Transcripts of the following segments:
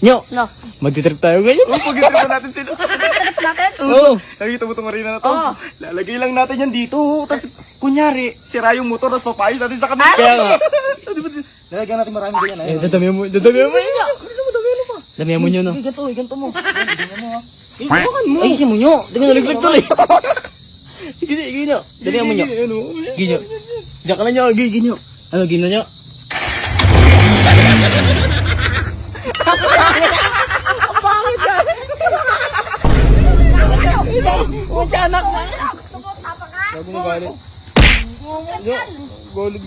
Nyo, No. magtitrip tayo ngayon. Pag-itripan natin sila. Trip natin? Oo. Nakikita mo itong marina na to? Oo. Lalagay lang natin yan dito. Tapos, kunyari, sira yung motor, tapos papayos natin sa kanila. Kaya nga. Lalagyan natin maraming ganyan. Eh, dadamihan mo nyo. Damihan mo nyo, no? Ganito mo. Ayusin mo nyo. Tingnan na reflector eh. Gini nyo. Damihan mo nyo. Gini nyo. Diyan ka na nyo. Gini nyo. Ano, gini nyo? Ang pangit ka. Anak na. Bago mo galit. Galit.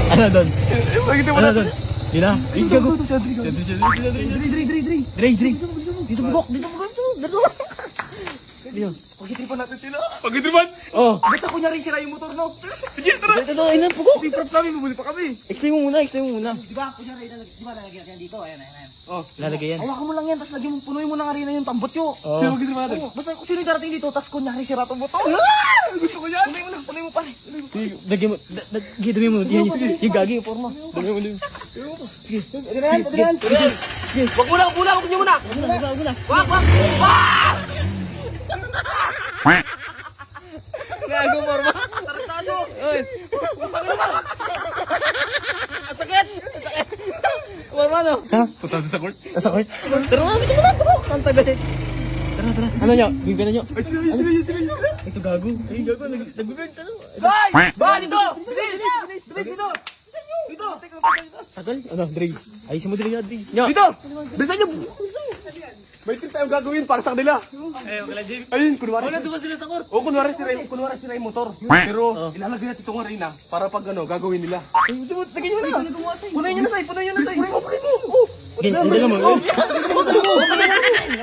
Ano doon? Ano doon? Gina? Ay, gago. Dre. Dito bugok. Dito. Pag-itripan natin sila. Pag-itripan? Oh. Basta kunyari sira yung motor, no? Sige, tara. Ito, ayun, bugok. Di props namin, bumuli pa kami. Explain mo muna. Di ba, kunyari, di ba lalagyan natin dito? Ayan. Oh, lalagay yan. Hawakan mo lang yan, tapos lagyan mo, punuin mo ng arena yung tambot yun. Oo. Sino mag-itripan natin? Basta kung sino yung darating dito, tapos kunyari sira itong motor. Gusto ko yan. Punuin mo pare. Lagyan mo. Damihan mo. Yung gagi yung forma. Damihan mo. Adrian. Wag muna. Huwag niyo muna. Wag. Gago forma. Tarantado. Oy. Sakit. Forma no? Ha? Punta sa court. Sa court? Tara na, bigyan mo na bugok. Ang tagal. Tara. Ano nyo? Bigyan na nyo. Ay, sila. Ito gago. Ay, gago. Nag-bibig. Soy! Ba, dito! Bilis, dito! Dito! Tagal? Ano, Dre? Ayusin mo Dre. Nyo. Dito! Bilisan nyo! May trip tayong gagawin para sa kanila. Ayun, kunwari. Wala doon sila sa court. O, kunwari sira yung motor. Pero, ilalagay natin itong arena para pag gagawin nila. Lagyan nyo na. Punoy nyo na, Say. Punoy mo. Hindi mo.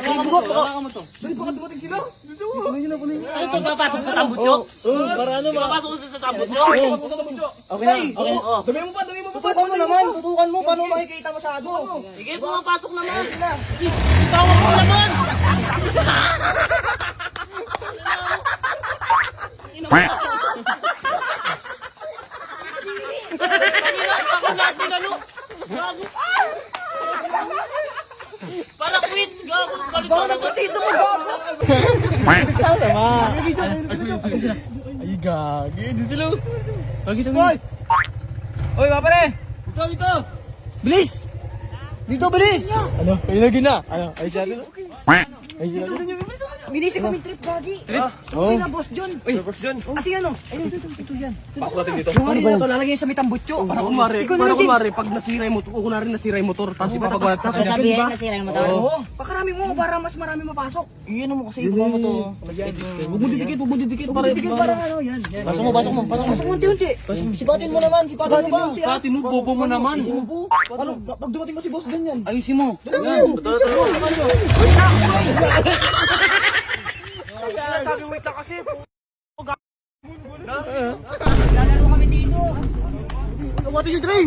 Ay, bugok. Dali, baka dumating sila. Punoy nyo na. Ano ito papasok sa tambot nyo? Para ano ba? Papasok ko sa tambot nyo? Okay na. Dami mo pa. Tutukan mo naman. Tutukan mo. Paano makikita masyado? Sige, pumapasok naman. Tawag mo naman. Para quits, gago. Balito na gustiso mo, gago. Tama. Ay, gagi. Hindi sila. Bakit mo? Oy, mga pare. Dito. Bilis. Dito, bilis. Ano? Ay, lagi na. Ano? Ay, siya na. Ay, siya na. Binisip kami trip, Gagi. Oo. Ay, na, Boss John. Boss John. Kasi ano? Ayun, ito yan. Pasok natin dito. Yung ano to, lalagyan sa may tambutso. Para kunwari, Ikaw na, James. pag nasira yung motor, kunwari nasira yung motor, tapos ipapagawa sa kanya. Sabihin, nasira yung motor. Oo. Pakarami mo, para mas marami mapasok. Iyan mo kasi ikaw mo to. Huwag mo didikit. Para ano, yan. Pasok mo. Pasok mo unti-unti. Sipatin mo naman. Sipatin mo ba? Pati mo, bobo mo naman. Ano, pag dumating mo si boss, ganyan. Ayusin mo. Sabi, wait lang kasi. Lalaro kami dito. Tumating yung Dre.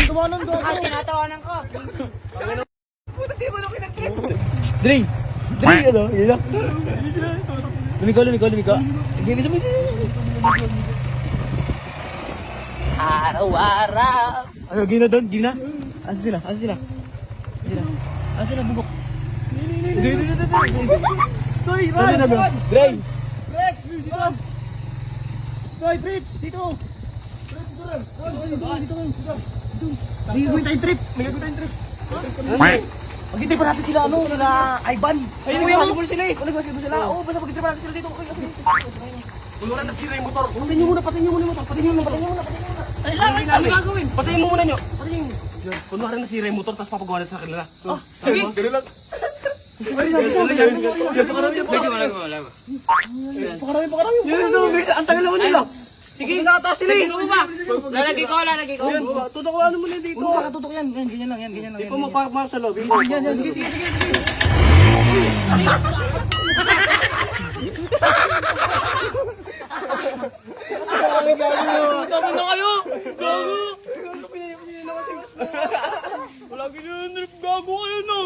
Tumanan doon. Ah, tinatawanan ko. Puta, di mo na kinag-trip. Dre, ano? Yun lang. Lumiko. Gini sa mo. Araw-araw. Ano, gina doon? Gina? Asa sila, bugok. Stoy, Dre, man. Dre. Stoy, Brips, dito. Nagagawin tayong trip. Pag-itripan natin sila, sila Ivan. Ay, nag-basketball sila eh. Nag-basketball sila. Oo, basta pag-itripan natin sila dito. Kunwari nasira yung motor. Patayin nyo muna yung motor. Patayin nyo muna. Ay, lang, ano gagawin? Patayin mo muna nyo. Patayin mo. Yun, kunwari nasira yung motor, tapos papagawa natin sa kanila. Sige. Ganun lang. Pakarami. Ang tagal naman nila. Sige, lagay ko ba? Lalagay ko. Tutukuan mo na dito. Oo, makatutok yan. Ganyan lang yan. Di pa mapamak sa loob. Sige. Tama na kayo. Gago. Wala gago kayo no.